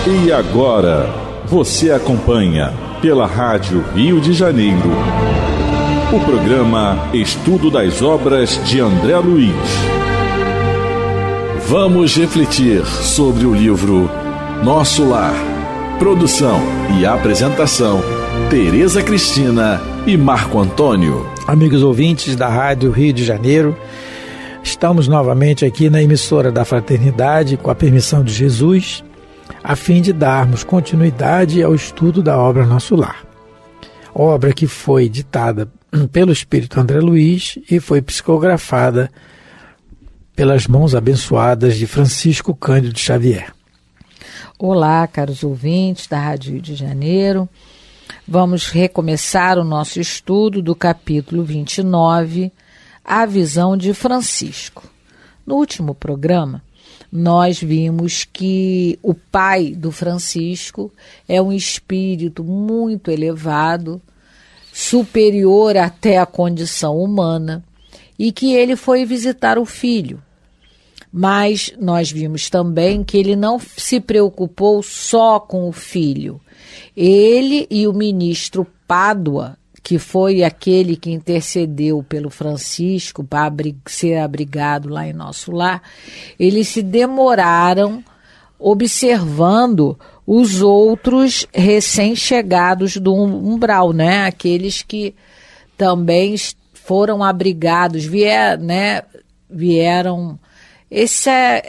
E agora, você acompanha pela Rádio Rio de Janeiro o programa Estudo das Obras de André Luiz. Vamos refletir sobre o livro Nosso Lar. Produção e apresentação, Tereza Cristina e Marco Antônio. Amigos ouvintes da Rádio Rio de Janeiro, estamos novamente aqui na emissora da Fraternidade, com a permissão de Jesus, a fim de darmos continuidade ao estudo da obra Nosso Lar. Obra que foi ditada pelo Espírito André Luiz e foi psicografada pelas mãos abençoadas de Francisco Cândido Xavier. Olá, caros ouvintes da Rádio Rio de Janeiro. Vamos recomeçar o nosso estudo do capítulo 29, A Visão de Francisco. No último programa, nós vimos que o pai do Francisco é um espírito muito elevado, superior até à condição humana, e que ele foi visitar o filho. Mas nós vimos também que ele não se preocupou só com o filho. Ele e o ministro Pádua, que foi aquele que intercedeu pelo Francisco para ser abrigado lá em Nosso Lar, eles se demoraram observando os outros recém-chegados do umbral, né? Aqueles que também foram abrigados, vieram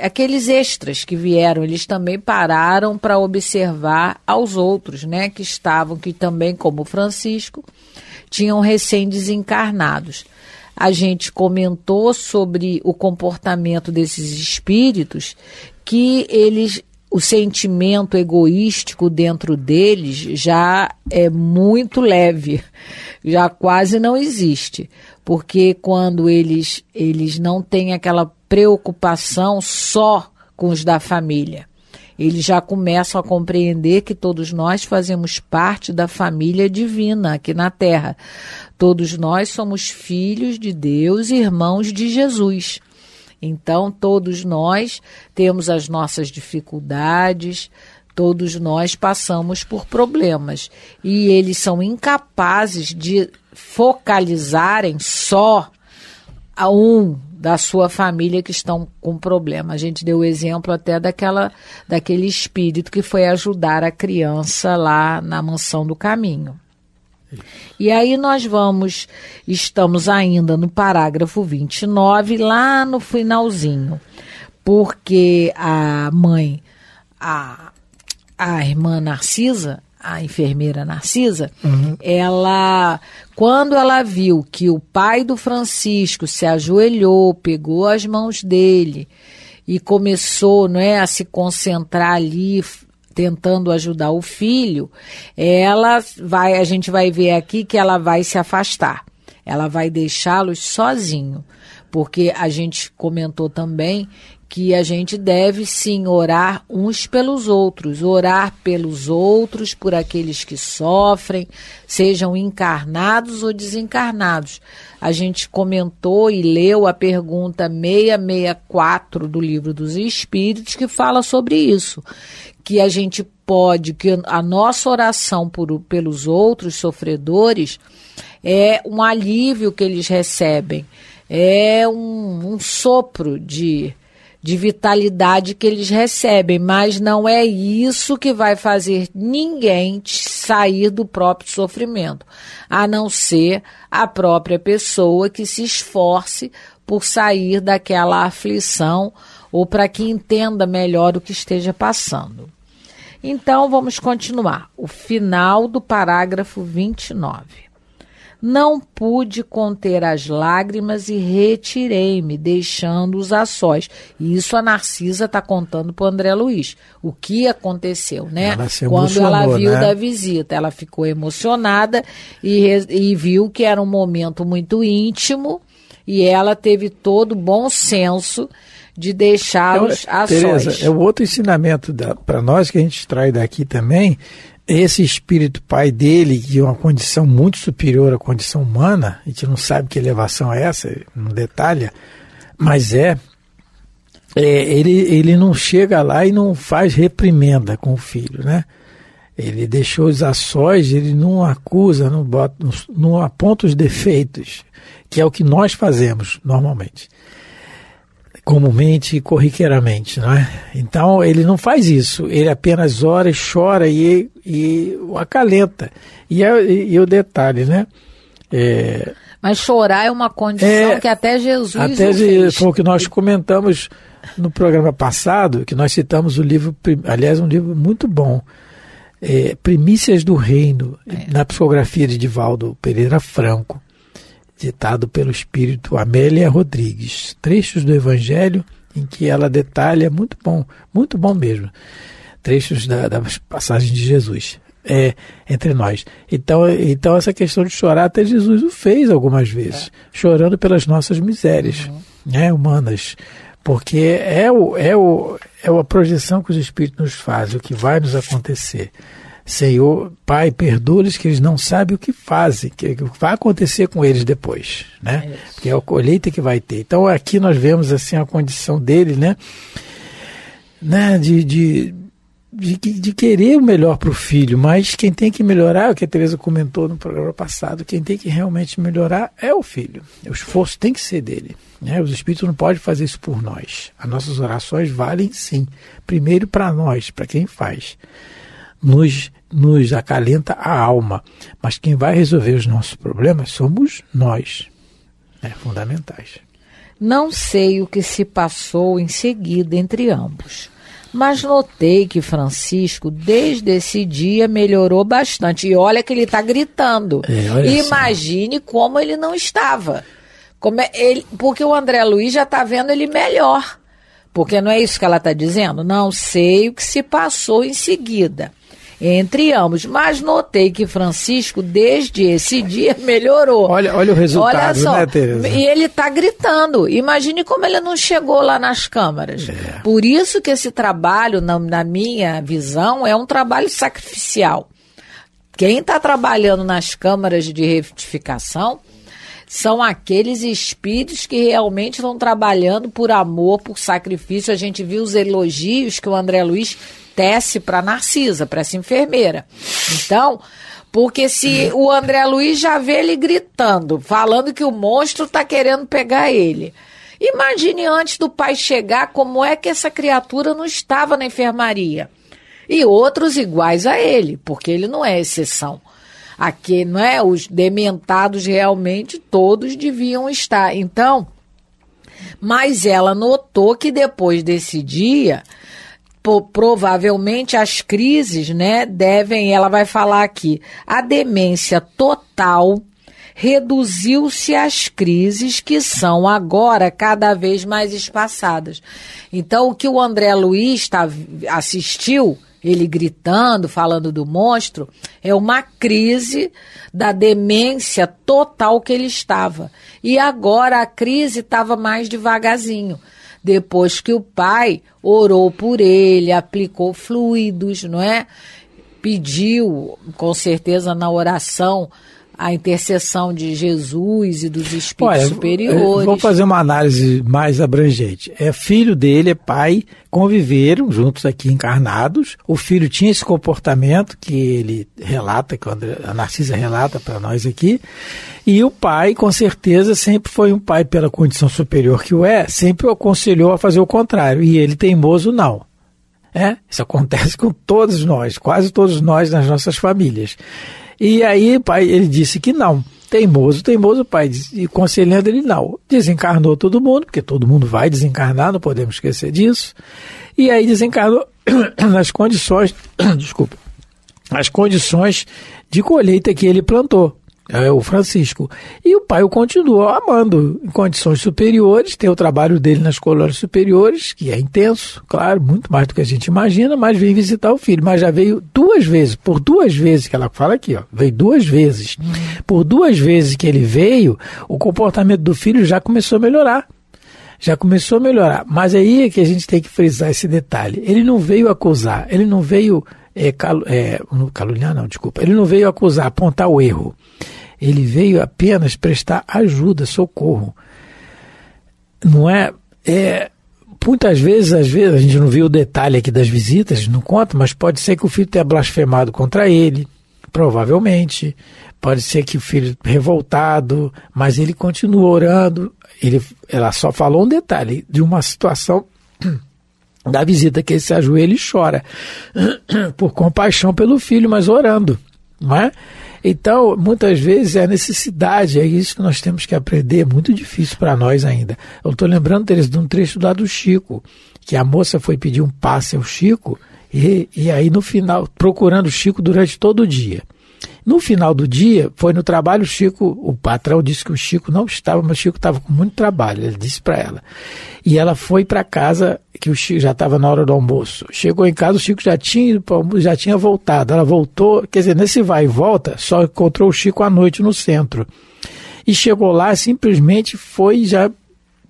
aqueles extras que vieram, eles também pararam para observar aos outros, né? Que também, como Francisco, tinham recém-desencarnados. A gente comentou sobre o comportamento desses espíritos, que o sentimento egoístico dentro deles já é muito leve, já quase não existe, porque quando eles não têm aquela preocupação só com os da família, eles já começam a compreender que todos nós fazemos parte da família divina aqui na Terra. Todos nós somos filhos de Deus e irmãos de Jesus. Então, todos nós temos as nossas dificuldades, todos nós passamos por problemas. E eles são incapazes de focalizarem só a da sua família que estão com problema. A gente deu o exemplo até daquele espírito que foi ajudar a criança lá na Mansão do Caminho. E aí estamos ainda no parágrafo 29, lá no finalzinho, porque a mãe, a irmã Narcisa, a enfermeira Narcisa, quando ela viu que o pai do Francisco se ajoelhou, pegou as mãos dele e começou, a se concentrar ali, tentando ajudar o filho, a gente vai ver aqui que ela vai se afastar. Ela vai deixá-los sozinho, porque a gente comentou também que a gente deve sim orar uns pelos outros, por aqueles que sofrem, sejam encarnados ou desencarnados. A gente comentou e leu a pergunta 664 do Livro dos Espíritos, que fala sobre isso, que a gente que a nossa oração pelos outros sofredores é um alívio que eles recebem, é um sopro de vitalidade que eles recebem, mas não é isso que vai fazer ninguém sair do próprio sofrimento, a não ser a própria pessoa que se esforce por sair daquela aflição ou para que entenda melhor o que esteja passando. Então, vamos continuar. O final do parágrafo 29. Não pude conter as lágrimas e retirei-me, deixando-os a sós. E isso a Narcisa está contando para o André Luiz. O que aconteceu, né? Quando ela viu da visita. Ela ficou emocionada e viu que era um momento muito íntimo e ela teve todo o bom senso de deixá-los a Tereza, sós. É o outro ensinamento para nós que a gente extrai daqui também. Esse espírito pai dele, de uma condição muito superior à condição humana, a gente não sabe que elevação é essa, não detalha, mas ele não chega lá e não faz reprimenda com o filho, né? Ele deixou os açóis, ele não acusa, não aponta os defeitos, que é o que nós fazemos normalmente, comumente e corriqueiramente, não é? Então ele não faz isso, ele apenas ora e chora e o acalenta. E o detalhe, né? Mas chorar é uma condição que até Jesus fez. Foi o que nós comentamos no programa passado, que nós citamos o livro, aliás, um livro muito bom, Primícias do Reino, na psicografia de Divaldo Pereira Franco, ditado pelo espírito Amélia Rodrigues, trechos do Evangelho em que ela detalha, muito bom mesmo, trechos das passagens de Jesus entre nós. Então essa questão de chorar, até Jesus o fez algumas vezes, chorando pelas nossas misérias, humanas, porque é a projeção que os Espíritos nos fazem, o que vai nos acontecer. Senhor, Pai, perdoa-lhes que eles não sabem o que fazem, que vai acontecer com eles depois, né? Porque é a colheita que vai ter. Então aqui nós vemos assim a condição dele, né? De querer o melhor para o filho, mas quem tem que melhorar, o que a Teresa comentou no programa passado, quem tem que realmente melhorar é o filho. O esforço tem que ser dele, né? Os Espíritos não podem fazer isso por nós. As nossas orações valem sim, primeiro para nós, para quem faz. Nos acalenta a alma, mas quem vai resolver os nossos problemas somos nós. Fundamentais. Não sei o que se passou em seguida entre ambos, mas notei que Francisco, desde esse dia, melhorou bastante. E olha que ele está gritando. Imagine como ele não estava. Porque o André Luiz já está vendo ele melhor. Porque não é isso que ela está dizendo? Não sei o que se passou em seguida entre ambos, mas notei que Francisco, desde esse dia, melhorou. Olha o resultado, olha só, né, Teresa? E ele está gritando. Imagine como ele não chegou lá nas câmaras. Por isso que esse trabalho, na minha visão, é um trabalho sacrificial. Quem está trabalhando nas câmaras de retificação são aqueles espíritos que realmente estão trabalhando por amor, por sacrifício. A gente viu os elogios que o André Luiz tece para Narcisa, para essa enfermeira. Então, porque se o André Luiz já vê ele gritando, falando que o monstro está querendo pegar ele. Imagine antes do pai chegar como é que essa criatura não estava na enfermaria. E outros iguais a ele, porque ele não é exceção. Aqui, não é? Os dementados realmente todos deviam estar. Então, mas ela notou que depois desse dia, provavelmente as crises, né, ela vai falar aqui, a demência total reduziu-se às crises que são agora cada vez mais espaçadas. Então, o que o André Luiz assistiu, ele gritando, falando do monstro, é uma crise da demência total que ele estava. E agora a crise estava mais devagarzinho. Depois que o pai orou por ele, aplicou fluidos, não é? Pediu, com certeza, na oração, a intercessão de Jesus e dos espíritos superiores. Vamos fazer uma análise mais abrangente. Filho dele, pai, conviveram juntos aqui encarnados. O filho tinha esse comportamento que ele relata, que a Narcisa relata para nós aqui. E o pai, com certeza, sempre foi um pai, pela condição superior que sempre o aconselhou a fazer o contrário. E ele, teimoso, não. Isso acontece com todos nós, quase todos nós nas nossas famílias. E aí o pai, ele disse que não, teimoso o pai, e conselhando ele não. Desencarnou todo mundo, porque todo mundo vai desencarnar, não podemos esquecer disso. E aí desencarnou nas condições, as condições de colheita que ele plantou, o Francisco. E o pai o continuou amando em condições superiores, tem o trabalho dele nas colônias superiores, que é intenso, claro, muito mais do que a gente imagina, mas veio visitar o filho. Mas já veio 2 vezes, por 2 vezes, que ela fala aqui, veio 2 vezes. Por 2 vezes que ele veio, o comportamento do filho já começou a melhorar. Mas aí é que a gente tem que frisar esse detalhe. Ele não veio acusar, ele não veio caluniar, não, desculpa. Ele não veio acusar, apontar o erro. Ele veio apenas prestar ajuda, socorro. Não é muitas vezes, às vezes, a gente não viu o detalhe aqui das visitas, não conta, mas pode ser que o filho tenha blasfemado contra ele, provavelmente. Pode ser que o filho revoltado, mas ele continua orando. Ela só falou um detalhe de uma situação da visita, que ele se ajoelha e chora por compaixão pelo filho, mas orando, não é? Então, muitas vezes é a necessidade, é isso que nós temos que aprender, é muito difícil para nós ainda. Eu estou lembrando deles de um trecho lá do Chico, que a moça foi pedir um passe ao Chico, e aí no final, procurando o Chico durante todo o dia. No final do dia, foi no trabalho, o patrão disse que o Chico não estava, mas o Chico estava com muito trabalho, ele disse para ela. E ela foi para casa, que o Chico já estava na hora do almoço. Chegou em casa, o Chico já tinha voltado. Ela voltou, quer dizer, nesse vai e volta, só encontrou o Chico à noite no centro. E chegou lá, simplesmente foi e já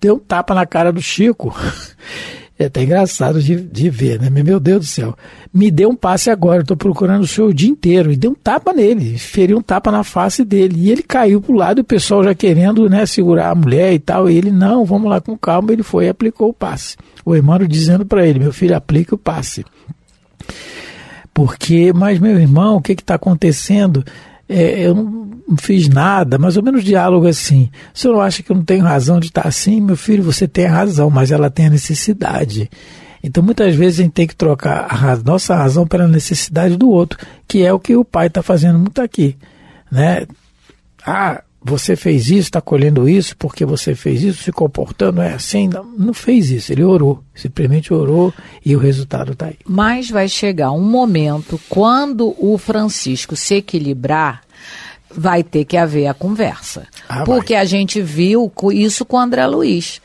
deu um tapa na cara do Chico. É até engraçado de ver, né? Meu Deus do céu. Me dê um passe agora, eu estou procurando o senhor o dia inteiro. E deu um tapa nele, feriu um tapa na face dele. E ele caiu para o lado, o pessoal já querendo, né, segurar a mulher e tal. E ele, não, vamos lá com calma. Ele foi e aplicou o passe. O Emmanuel dizendo para ele, meu filho, aplique o passe. Mas meu irmão, o que está acontecendo? Eu não fiz nada, mais ou menos diálogo assim. O senhor não acha que eu não tenho razão de estar assim? Meu filho, você tem razão, mas ela tem a necessidade. Então, muitas vezes a gente tem que trocar a nossa razão pela necessidade do outro, que é o que o pai está fazendo muito aqui, né? Você fez isso, está colhendo isso, porque você fez isso, se comportando é assim. Não fez isso, ele orou, simplesmente orou e o resultado está aí. Mas vai chegar um momento, quando o Francisco se equilibrar, vai ter que haver a conversa. Porque a gente viu isso com o André Luiz.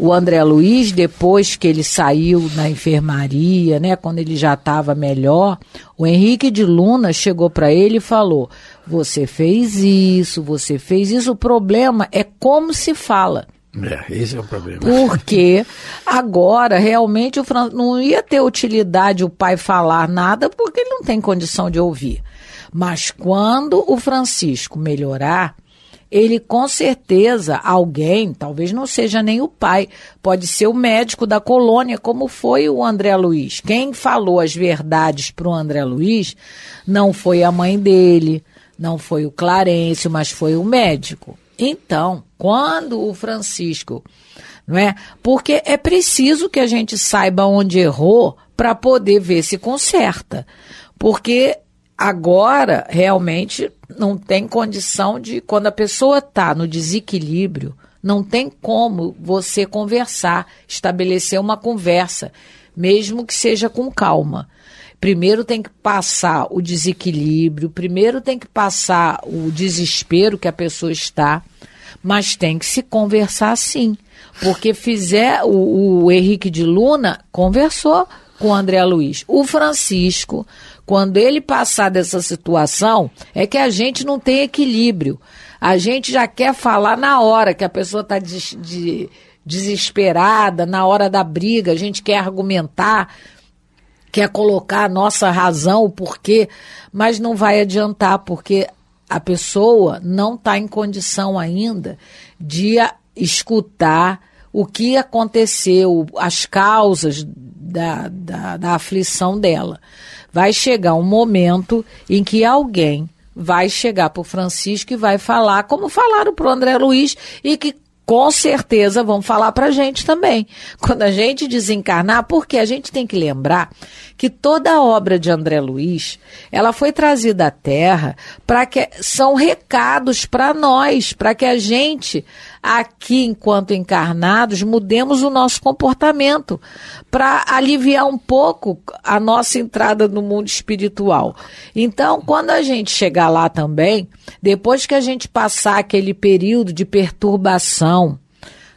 O André Luiz, depois que ele saiu na enfermaria, né, quando ele já estava melhor, o Henrique de Luna chegou para ele e falou, você fez isso, o problema é como se fala. Esse é o problema. Porque agora, realmente, não ia ter utilidade o pai falar nada, porque ele não tem condição de ouvir. Mas quando o Francisco melhorar, ele com certeza, alguém, talvez não seja nem o pai, pode ser o médico da colônia, como foi o André Luiz. Quem falou as verdades para o André Luiz não foi a mãe dele, não foi o Clarencio, mas foi o médico. Então, quando o Francisco, não é? Porque é preciso que a gente saiba onde errou para poder ver se conserta. Porque agora, realmente, não tem condição de... Quando a pessoa está no desequilíbrio, não tem como você conversar, estabelecer uma conversa, mesmo que seja com calma. Primeiro tem que passar o desequilíbrio, primeiro tem que passar o desespero que a pessoa está, mas tem que se conversar sim. Porque o Henrique de Luna conversou com o André Luiz. O Francisco, quando ele passar dessa situação, é que a gente não tem equilíbrio. A gente já quer falar na hora que a pessoa está desesperada, na hora da briga, a gente quer argumentar, quer colocar a nossa razão, o porquê, mas não vai adiantar, porque a pessoa não está em condição ainda de escutar o que aconteceu, as causas da aflição dela. Vai chegar um momento em que alguém vai chegar para o Francisco e vai falar, como falaram para o André Luiz, e que com certeza vão falar para a gente também. Quando a gente desencarnar, porque a gente tem que lembrar que toda a obra de André Luiz, ela foi trazida à Terra para que são recados para nós, para que a gente, aqui enquanto encarnados, mudemos o nosso comportamento, para aliviar um pouco a nossa entrada no mundo espiritual. Então, quando a gente chegar lá também, depois que a gente passar aquele período de perturbação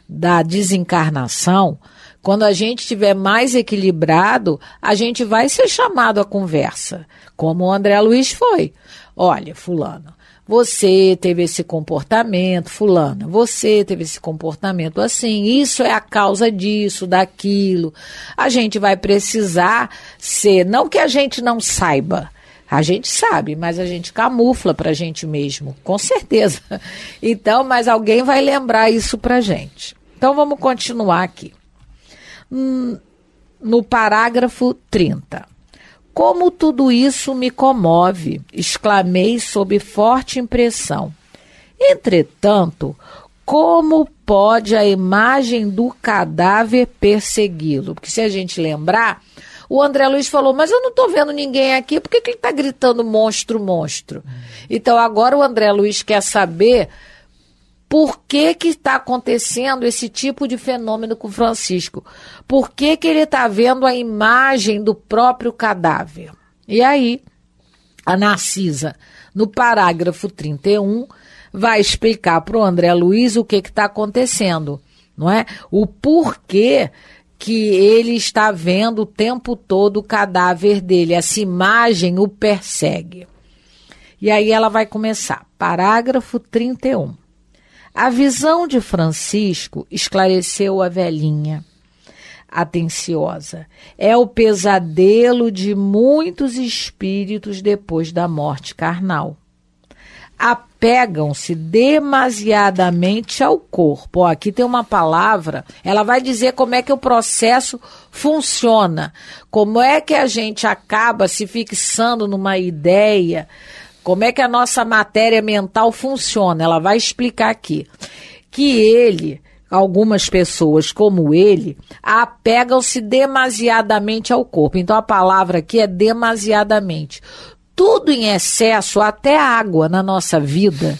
da desencarnação, quando a gente estiver mais equilibrado, a gente vai ser chamado à conversa, como o André Luiz foi. Olha, fulano, você teve esse comportamento, fulana, você teve esse comportamento assim, isso é a causa disso, daquilo. A gente vai precisar ser, não que a gente não saiba, a gente sabe, mas a gente camufla pra gente mesmo, com certeza. Então, mas alguém vai lembrar isso pra gente. Então, vamos continuar aqui. no parágrafo 30. Como tudo isso me comove, exclamei sob forte impressão. Entretanto, como pode a imagem do cadáver persegui-lo? Porque se a gente lembrar, o André Luiz falou, mas eu não estou vendo ninguém aqui, por que ele está gritando monstro, monstro? Então agora o André Luiz quer saber por que está acontecendo esse tipo de fenômeno com o Francisco. Por que ele está vendo a imagem do próprio cadáver? E aí, a Narcisa, no parágrafo 31, vai explicar para o André Luiz o que está acontecendo, não é? O porquê que ele está vendo o tempo todo o cadáver dele, essa imagem o persegue. E aí ela vai começar, parágrafo 31. A visão de Francisco esclareceu a velhinha, atenciosa. É o pesadelo de muitos espíritos depois da morte carnal. Apegam-se demasiadamente ao corpo. Aqui tem uma palavra, ela vai dizer como é que o processo funciona, como é que a gente acaba se fixando numa ideia, como é que a nossa matéria mental funciona. Ela vai explicar aqui que algumas pessoas como ele, apegam-se demasiadamente ao corpo. Então a palavra aqui é demasiadamente. Tudo em excesso, até a água na nossa vida,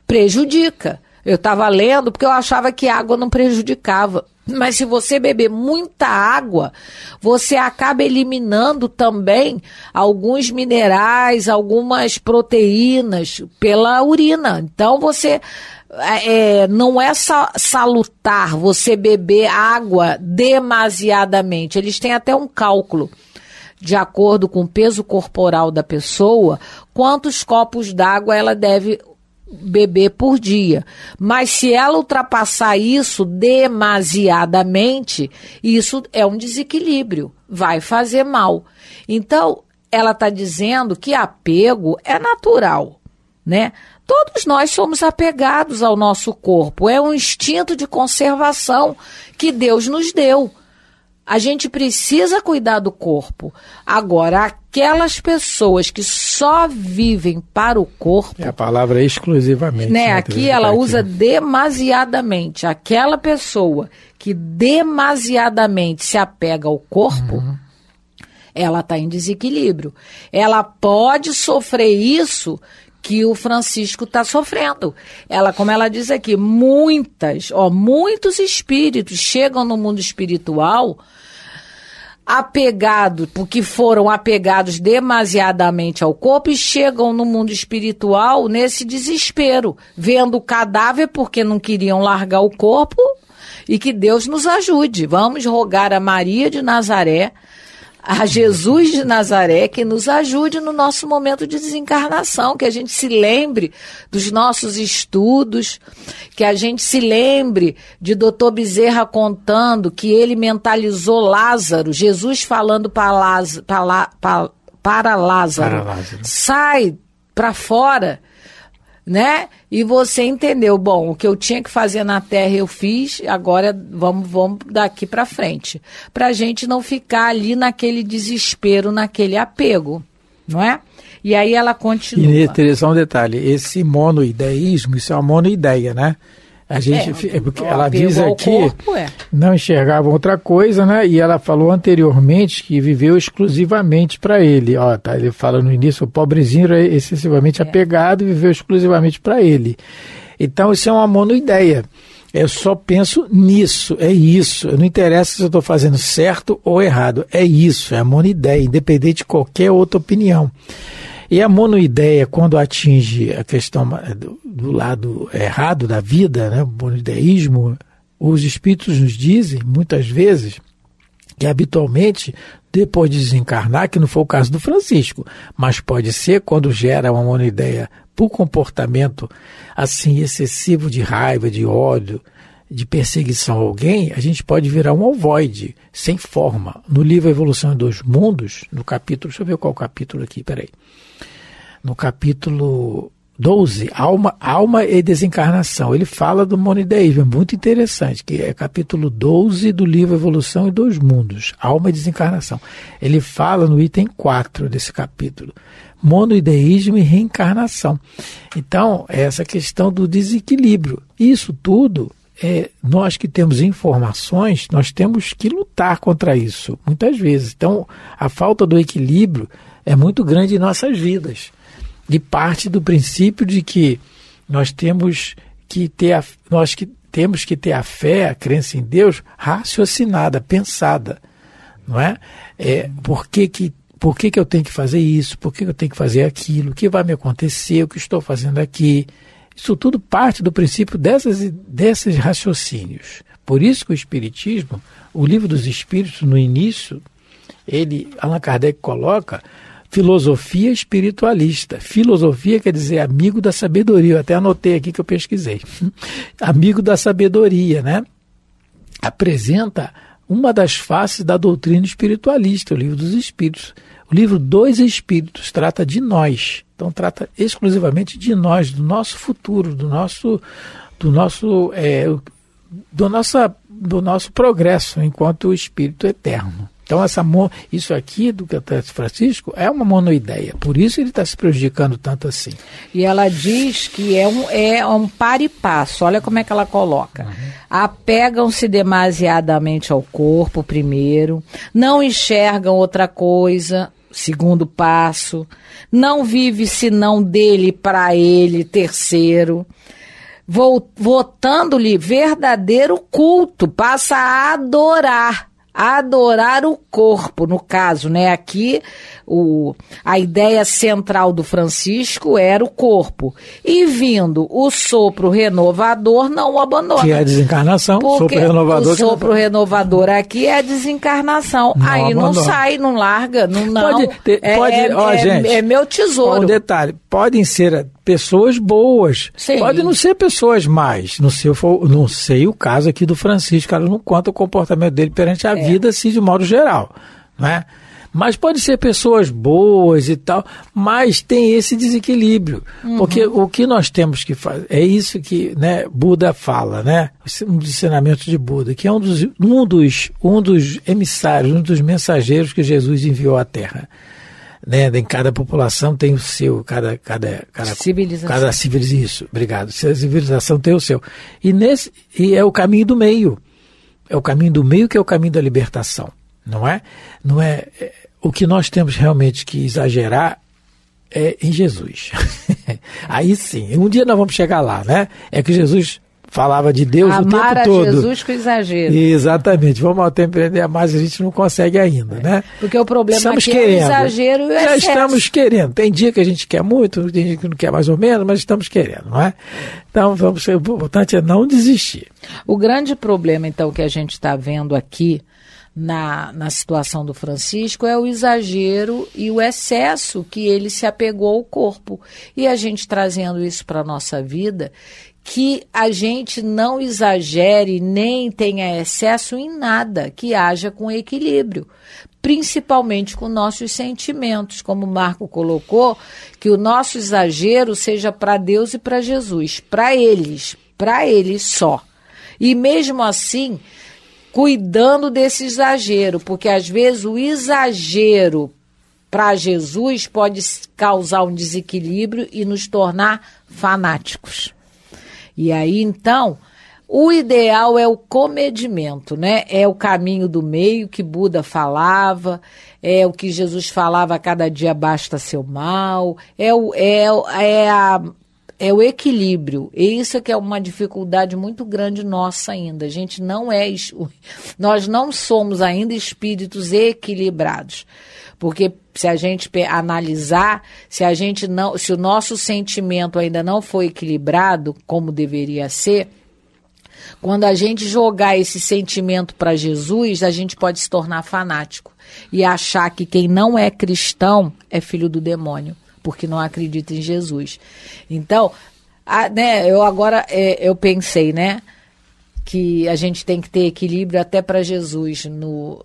prejudica. Eu estava lendo porque eu achava que a água não prejudicava. Mas se você beber muita água, você acaba eliminando também alguns minerais, algumas proteínas pela urina. Então você não é salutar você beber água demasiadamente. Eles têm até um cálculo, de acordo com o peso corporal da pessoa, quantos copos d'água ela deve beber por dia. Mas se ela ultrapassar isso demasiadamente, isso é um desequilíbrio, vai fazer mal. Então, ela está dizendo que apego é natural, né? Todos nós somos apegados ao nosso corpo, é um instinto de conservação que Deus nos deu. A gente precisa cuidar do corpo. Agora, aquelas pessoas que só vivem para o corpo... É a palavra exclusivamente. Né? Aqui ela usa demasiadamente. Aquela pessoa que demasiadamente se apega ao corpo, ela está em desequilíbrio. Ela pode sofrer isso que o Francisco está sofrendo. Como ela diz aqui, muitos espíritos chegam no mundo espiritual apegados, porque foram apegados demasiadamente ao corpo e chegam no mundo espiritual nesse desespero, vendo o cadáver porque não queriam largar o corpo, e que Deus nos ajude. Vamos rogar a Maria de Nazaré, a Jesus de Nazaré, que nos ajude no nosso momento de desencarnação, que a gente se lembre dos nossos estudos, que a gente se lembre de Dr. Bezerra contando que ele mentalizou Lázaro, Jesus falando para Lázaro, sai para fora, né? E você entendeu, bom, o que eu tinha que fazer na Terra eu fiz, agora vamos daqui para frente, para a gente não ficar ali naquele desespero, naquele apego, não é? E aí ela continua. E só um detalhe, esse monoideísmo, isso é uma monoideia, né? A gente, porque ela diz aqui, não enxergavam outra coisa, né? E ela falou anteriormente que viveu exclusivamente para ele. Tá, ele fala no início, o pobrezinho era excessivamente apegado e viveu exclusivamente para ele. Então isso é uma monoideia. Eu só penso nisso, é isso. Não interessa se eu estou fazendo certo ou errado, é isso, é a monoideia, independente de qualquer outra opinião. E a monoideia, quando atinge a questão do lado errado da vida, né, o monoideísmo, os espíritos nos dizem, muitas vezes, que habitualmente, depois de desencarnar, que não foi o caso do Francisco, mas pode ser quando gera uma monoideia por comportamento assim excessivo de raiva, de ódio, de perseguição a alguém, a gente pode virar um ovoide, sem forma. No livro A Evolução dos Mundos, no capítulo, deixa eu ver qual capítulo aqui, peraí. No capítulo 12, alma e desencarnação, ele fala do monoideísmo, é muito interessante, que é capítulo 12 do livro Evolução e dos Mundos, alma e desencarnação. Ele fala no item 4 desse capítulo, monoideísmo e reencarnação. Então, essa questão do desequilíbrio, isso tudo, nós que temos informações, nós temos que lutar contra isso, muitas vezes. Então, a falta do equilíbrio é muito grande em nossas vidas. E parte do princípio de que nós temos que ter a fé, a crença em Deus raciocinada, pensada, não é? Por que eu tenho que fazer isso? Por que eu tenho que fazer aquilo? O que vai me acontecer? O que estou fazendo aqui? Isso tudo parte do princípio desses raciocínios. Por isso que o Espiritismo, o Livro dos Espíritos, no início, Allan Kardec coloca filosofia espiritualista. Filosofia quer dizer amigo da sabedoria. Eu até anotei aqui que eu pesquisei. Amigo da sabedoria, né? Apresenta uma das faces da doutrina espiritualista, o Livro dos Espíritos. O livro dos Espíritos trata de nós. Então trata exclusivamente de nós, do nosso futuro, do nosso progresso enquanto espírito eterno. Então isso aqui do Catecismo Francisco é uma monoideia, por isso ele está se prejudicando tanto assim. E ela diz que é um par e passo, olha como é que ela coloca. Apegam-se demasiadamente ao corpo, primeiro, não enxergam outra coisa, segundo passo, não vive senão dele para ele, terceiro, votando-lhe verdadeiro culto, passa a adorar o corpo, no caso, né? Aqui a ideia central do Francisco era o corpo. E vindo o sopro renovador, não o abandona. Que é a desencarnação, porque o sopro renovador aqui é a desencarnação. Não aí abandona. Não sai, não larga, não. Gente, é meu tesouro. Um detalhe, podem ser pessoas boas, sim. Podem não ser pessoas más. Não sei o caso aqui do Francisco, ela não conta o comportamento dele perante a vida, assim, de modo geral, não é? Mas pode ser pessoas boas e tal, mas tem esse desequilíbrio. Porque o que nós temos que fazer, é isso que, né, Buda fala, né? Um dos ensinamentos de Buda, que é um dos emissários, um dos mensageiros que Jesus enviou à Terra. Né? Em cada população tem o seu, cada civilização. Isso, obrigado. Cada civilização tem o seu. E é o caminho do meio. É o caminho do meio que é o caminho da libertação. Não é o que nós temos realmente que exagerar é em Jesus. Aí sim, um dia nós vamos chegar lá, né? É que Jesus falava de Deus o tempo todo. Amar a Jesus com exagero. Exatamente. Vamos ao tempo empreender mais, a gente não consegue ainda, né? Porque o problema aqui é o exagero e o excesso. Já estamos querendo. Tem dia que a gente quer muito, tem dia que não quer mais ou menos, mas estamos querendo, não é? Então, o importante é não desistir. O grande problema, então, que a gente está vendo aqui na situação do Francisco é o exagero e o excesso que ele se apegou ao corpo. E a gente trazendo isso para a nossa vida, que a gente não exagere nem tenha excesso em nada, que haja com equilíbrio, principalmente com nossos sentimentos, como o Marco colocou, que o nosso exagero seja para Deus e para Jesus, para eles só. E mesmo assim, cuidando desse exagero, porque às vezes o exagero para Jesus pode causar um desequilíbrio e nos tornar fanáticos. E aí, então, o ideal é o comedimento, né? É o caminho do meio que Buda falava, é o que Jesus falava, cada dia basta seu mal, é o equilíbrio. E isso é que é uma dificuldade muito grande nossa ainda. Nós não somos ainda espíritos equilibrados. Porque se a gente analisar, se o nosso sentimento ainda não foi equilibrado como deveria ser, quando a gente jogar esse sentimento para Jesus, a gente pode se tornar fanático e achar que quem não é cristão é filho do demônio, porque não acredita em Jesus. Então, eu pensei, né? que a gente tem que ter equilíbrio até para Jesus, no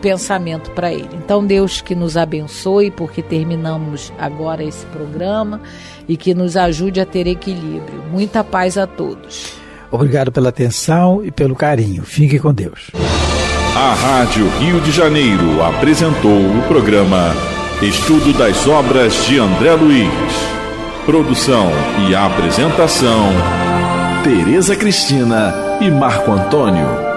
pensamento para Ele. Então, Deus que nos abençoe, porque terminamos agora esse programa, e que nos ajude a ter equilíbrio. Muita paz a todos. Obrigado pela atenção e pelo carinho. Fique com Deus. A Rádio Rio de Janeiro apresentou o programa Estudo das Obras de André Luiz. Produção e apresentação, Tereza Cristina e Marco Antônio.